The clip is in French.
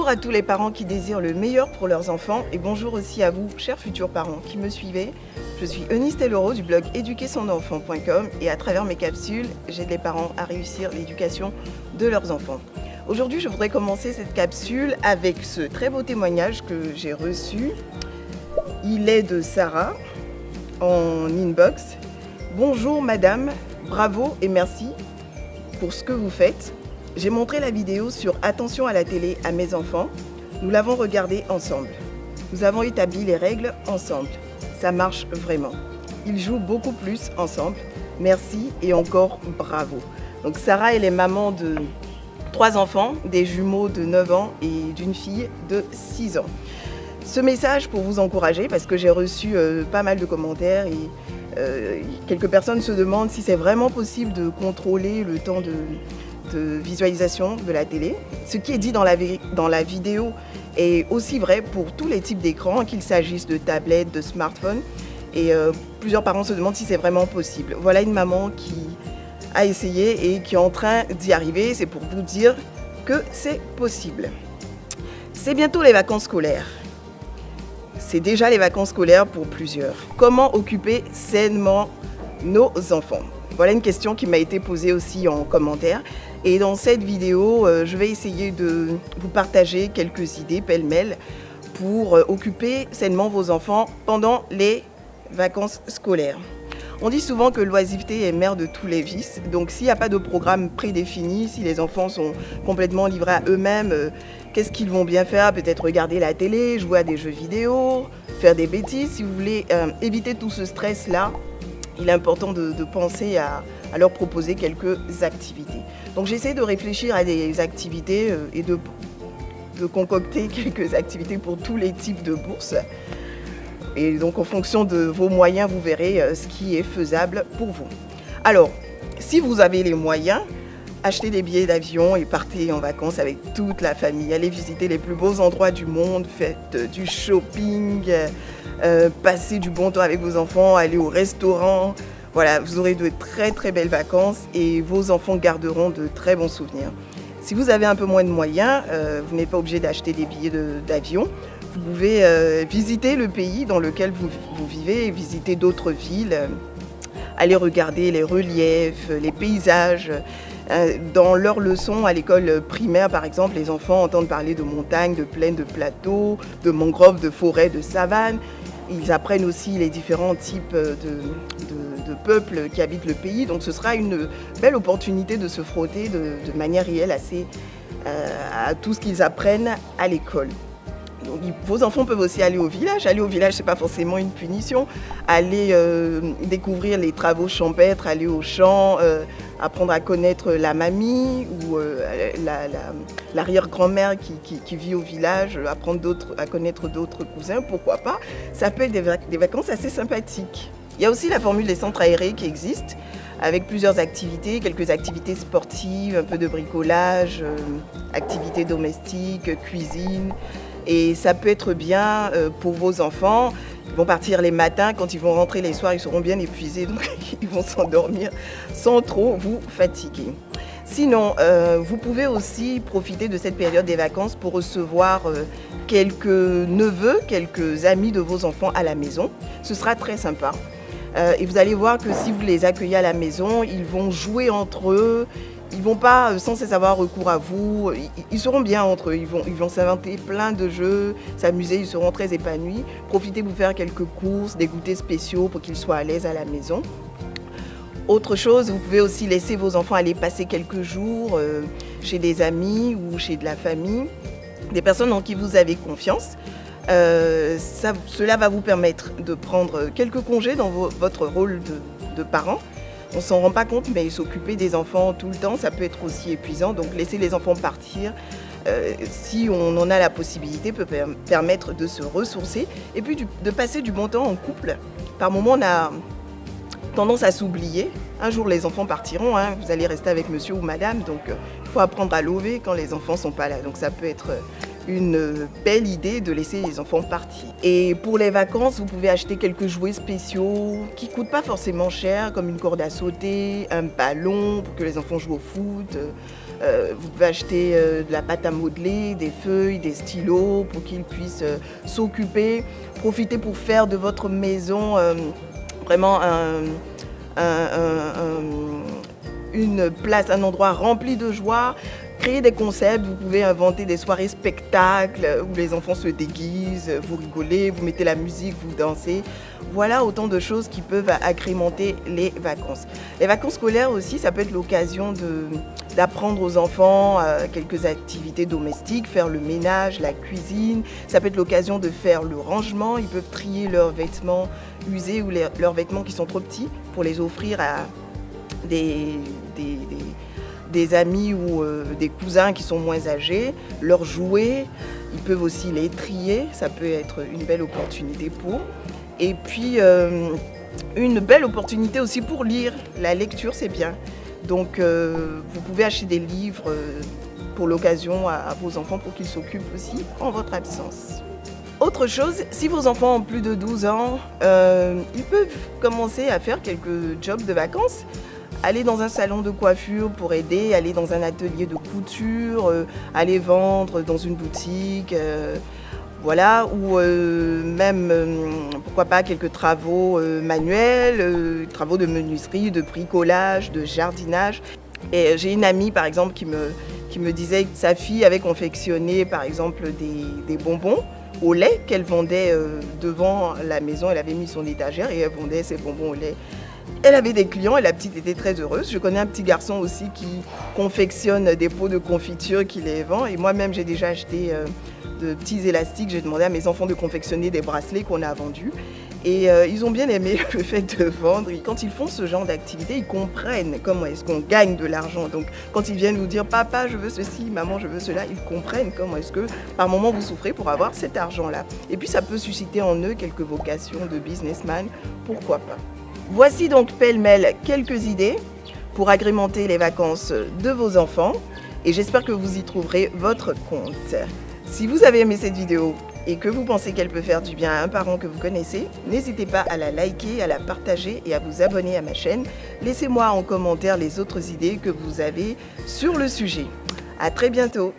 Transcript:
à tous les parents qui désirent le meilleur pour leurs enfants et bonjour aussi à vous, chers futurs parents qui me suivez. Je suis Eunice Tellero du blog éduquersonenfant.com et à travers mes capsules, j'aide les parents à réussir l'éducation de leurs enfants. Aujourd'hui, je voudrais commencer cette capsule avec ce très beau témoignage que j'ai reçu. Il est de Sarah en inbox. Bonjour madame, bravo et merci pour ce que vous faites. J'ai montré la vidéo sur Attention à la télé à mes enfants. Nous l'avons regardée ensemble. Nous avons établi les règles ensemble. Ça marche vraiment. Ils jouent beaucoup plus ensemble. Merci et encore bravo. Donc Sarah, elle est maman de 3 enfants, des jumeaux de 9 ans et d'une fille de 6 ans. Ce message pour vous encourager, parce que j'ai reçu pas mal de commentaires et quelques personnes se demandent si c'est vraiment possible de contrôler le temps de visualisation de la télé. Ce qui est dit dans la vidéo est aussi vrai pour tous les types d'écrans, qu'il s'agisse de tablettes, de smartphones. Et plusieurs parents se demandent si c'est vraiment possible. Voilà une maman qui a essayé et qui est en train d'y arriver. C'est pour vous dire que c'est possible. C'est bientôt les vacances scolaires. C'est déjà les vacances scolaires pour plusieurs. Comment occuper sainement nos enfants ? Voilà une question qui m'a été posée aussi en commentaire. Et dans cette vidéo, je vais essayer de vous partager quelques idées pêle-mêle pour occuper sainement vos enfants pendant les vacances scolaires. On dit souvent que l'oisiveté est mère de tous les vices. Donc s'il n'y a pas de programme prédéfini, si les enfants sont complètement livrés à eux-mêmes, qu'est-ce qu'ils vont bien faire ? Peut-être regarder la télé, jouer à des jeux vidéo, faire des bêtises. Si vous voulez éviter tout ce stress-là, il est important de penser à leur proposer quelques activités. Donc j'essaie de réfléchir à des activités et de concocter quelques activités pour tous les types de bourses. Et donc en fonction de vos moyens, vous verrez ce qui est faisable pour vous. Alors, si vous avez les moyens, achetez des billets d'avion et partez en vacances avec toute la famille. Allez visiter les plus beaux endroits du monde, faites du shopping, passez du bon temps avec vos enfants, allez au restaurant. Voilà, vous aurez de très très belles vacances et vos enfants garderont de très bons souvenirs. Si vous avez un peu moins de moyens, vous n'êtes pas obligé d'acheter des billets d'avion. Vous pouvez visiter le pays dans lequel vous vivez, visiter d'autres villes, aller regarder les reliefs, les paysages. Dans leurs leçons à l'école primaire, par exemple, les enfants entendent parler de montagnes, de plaines, de plateaux, de mangroves, de forêts, de savanes. Ils apprennent aussi les différents types de peuples qui habitent le pays. Donc ce sera une belle opportunité de se frotter de manière réelle à tout ce qu'ils apprennent à l'école. Donc, vos enfants peuvent aussi aller au village. Aller au village, ce n'est pas forcément une punition. Aller découvrir les travaux champêtres, aller au champ, apprendre à connaître la mamie ou l'arrière-grand-mère qui vit au village, apprendre à connaître d'autres cousins, pourquoi pas. Ça peut être des vacances assez sympathiques. Il y a aussi la formule des centres aérés qui existe, avec plusieurs activités, quelques activités sportives, un peu de bricolage, activités domestiques, cuisine. Et ça peut être bien pour vos enfants. Ils vont partir les matins, quand ils vont rentrer les soirs, ils seront bien épuisés, donc ils vont s'endormir sans trop vous fatiguer. Sinon, vous pouvez aussi profiter de cette période des vacances pour recevoir quelques neveux, quelques amis de vos enfants à la maison. Ce sera très sympa. Et vous allez voir que si vous les accueillez à la maison, ils vont jouer entre eux. Ils ne vont pas sans cesse avoir recours à vous, ils seront bien entre eux, ils vont s'inventer plein de jeux, s'amuser, ils seront très épanouis. Profitez vous faire quelques courses, des goûters spéciaux pour qu'ils soient à l'aise à la maison. Autre chose, vous pouvez aussi laisser vos enfants aller passer quelques jours chez des amis ou chez de la famille, des personnes en qui vous avez confiance. Cela va vous permettre de prendre quelques congés dans votre rôle de parent. On ne s'en rend pas compte, mais s'occuper des enfants tout le temps, ça peut être aussi épuisant. Donc laisser les enfants partir, si on en a la possibilité, peut permettre de se ressourcer. Et puis de passer du bon temps en couple. Par moments, on a tendance à s'oublier. Un jour, les enfants partiront, vous allez rester avec monsieur ou madame. Donc il faut apprendre à lever quand les enfants ne sont pas là. Donc ça peut être une belle idée de laisser les enfants partir. Et pour les vacances, vous pouvez acheter quelques jouets spéciaux qui ne coûtent pas forcément cher, comme une corde à sauter, un ballon pour que les enfants jouent au foot, Vous pouvez acheter de la pâte à modeler, des feuilles, des stylos pour qu'ils puissent s'occuper. Profitez pour faire de votre maison vraiment une place, un endroit rempli de joie. Créer des concepts, vous pouvez inventer des soirées spectacles où les enfants se déguisent, vous rigolez, vous mettez la musique, vous dansez. Voilà autant de choses qui peuvent agrémenter les vacances. Les vacances scolaires aussi, ça peut être l'occasion d'apprendre aux enfants quelques activités domestiques, faire le ménage, la cuisine. Ça peut être l'occasion de faire le rangement. Ils peuvent trier leurs vêtements usés ou leurs vêtements qui sont trop petits pour les offrir à des amis ou des cousins qui sont moins âgés, leurs jouets, ils peuvent aussi les trier, ça peut être une belle opportunité pour. Et puis une belle opportunité aussi pour lire, la lecture c'est bien. Donc vous pouvez acheter des livres pour l'occasion à vos enfants pour qu'ils s'occupent aussi en votre absence. Autre chose, si vos enfants ont plus de 12 ans, ils peuvent commencer à faire quelques jobs de vacances. Aller dans un salon de coiffure pour aider, aller dans un atelier de couture, aller vendre dans une boutique, voilà, ou même, pourquoi pas, quelques travaux manuels, travaux de menuiserie, de bricolage, de jardinage. Et j'ai une amie, par exemple, qui me disait que sa fille avait confectionné, par exemple, des bonbons au lait qu'elle vendait devant la maison. Elle avait mis son étagère et elle vendait ses bonbons au lait. Elle avait des clients et la petite était très heureuse. Je connais un petit garçon aussi qui confectionne des pots de confiture, qui les vend. Et moi-même, j'ai déjà acheté de petits élastiques. J'ai demandé à mes enfants de confectionner des bracelets qu'on a vendus. Et ils ont bien aimé le fait de vendre. Et quand ils font ce genre d'activité, ils comprennent comment est-ce qu'on gagne de l'argent. Donc quand ils viennent vous dire « Papa, je veux ceci, maman, je veux cela », ils comprennent comment est-ce que par moment vous souffrez pour avoir cet argent-là. Et puis ça peut susciter en eux quelques vocations de businessman, pourquoi pas. Voici donc pêle-mêle quelques idées pour agrémenter les vacances de vos enfants et j'espère que vous y trouverez votre compte. Si vous avez aimé cette vidéo et que vous pensez qu'elle peut faire du bien à un parent que vous connaissez, n'hésitez pas à la liker, à la partager et à vous abonner à ma chaîne. Laissez-moi en commentaire les autres idées que vous avez sur le sujet. À très bientôt.